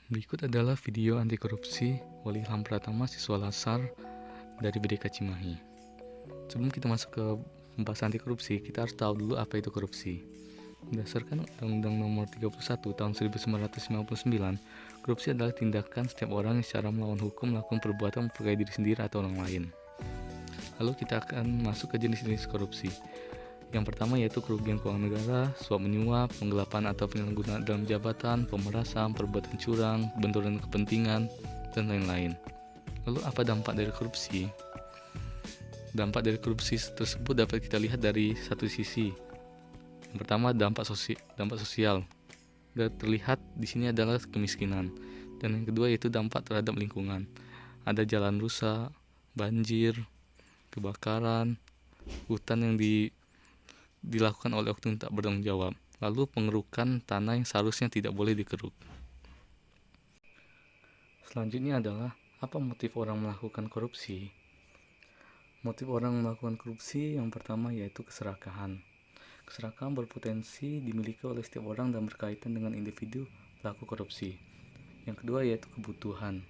Berikut adalah video anti korupsi Wali Ilham Pratama, siswa Lasar dari BDK Cimahi. Sebelum kita masuk ke pembahasan anti korupsi, kita harus tahu dulu apa itu korupsi. Berdasarkan Undang-Undang Nomor 31 Tahun 1959, korupsi adalah tindakan setiap orang yang secara melawan hukum melakukan perbuatan memperkaya diri sendiri atau orang lain. Lalu kita akan masuk ke jenis-jenis korupsi. Yang pertama yaitu kerugian keuangan negara, suap menyuap, penggelapan atau penyalahgunaan dalam jabatan, pemerasan, perbuatan curang, benturan kepentingan, dan lain-lain. Lalu apa dampak dari korupsi? Dampak dari korupsi tersebut dapat kita lihat dari satu sisi. Yang pertama dampak sosial. Dan terlihat di sini adalah kemiskinan. Dan yang kedua yaitu dampak terhadap lingkungan. Ada jalan rusak, banjir, kebakaran, hutan yang dilakukan oleh oknum tak bertanggung jawab, lalu pengerukan tanah yang seharusnya tidak boleh dikeruk. Selanjutnya adalah apa motif orang melakukan korupsi? Motif orang melakukan korupsi yang pertama yaitu keserakahan. Keserakahan berpotensi dimiliki oleh setiap orang dan berkaitan dengan individu pelaku korupsi. Yang kedua yaitu kebutuhan.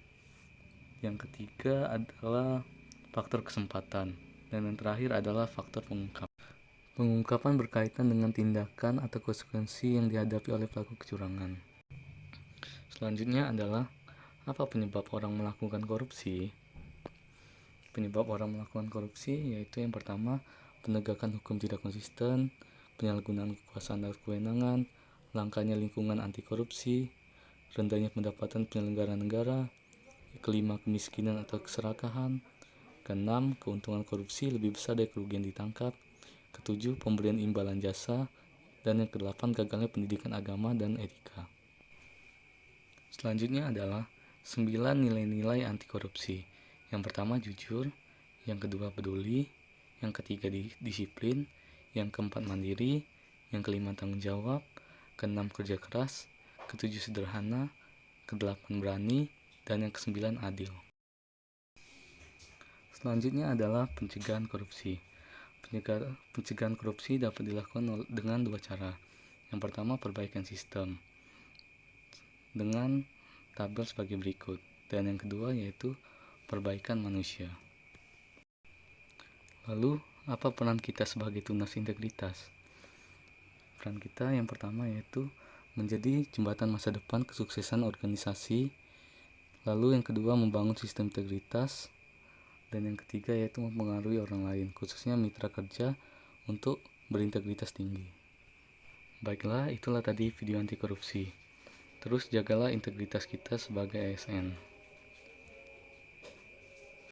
Yang ketiga adalah faktor kesempatan. Dan yang terakhir adalah faktor pengungkapan. Pengungkapan berkaitan dengan tindakan atau konsekuensi yang dihadapi oleh pelaku kecurangan. Selanjutnya adalah apa penyebab orang melakukan korupsi? Penyebab orang melakukan korupsi yaitu yang pertama, penegakan hukum tidak konsisten, penyalahgunaan kekuasaan dan kewenangan, langkanya lingkungan anti korupsi, rendahnya pendapatan penyelenggara negara, kelima, kemiskinan atau keserakahan, keenam, keuntungan korupsi lebih besar dari kerugian ditangkap, ketujuh, pemberian imbalan jasa, dan yang kedelapan, gagalnya pendidikan agama dan etika. Selanjutnya adalah 9 nilai-nilai anti korupsi. Yang pertama jujur, yang kedua peduli, yang ketiga disiplin, yang keempat mandiri, yang kelima tanggung jawab, keenam kerja keras, ketujuh sederhana, kedelapan berani, dan yang kesembilan adil. Selanjutnya adalah pencegahan korupsi. Pencegahan korupsi dapat dilakukan dengan dua cara. Yang pertama, perbaikan sistem dengan tabel sebagai berikut. Dan yang kedua yaitu perbaikan manusia. Lalu, apa peran kita sebagai tunas integritas? Peran kita yang pertama yaitu menjadi jembatan masa depan kesuksesan organisasi. Lalu yang kedua, membangun sistem integritas. Dan yang ketiga yaitu mempengaruhi orang lain, khususnya mitra kerja, untuk berintegritas tinggi. Baiklah, itulah tadi video anti korupsi. Terus jagalah integritas kita sebagai ASN.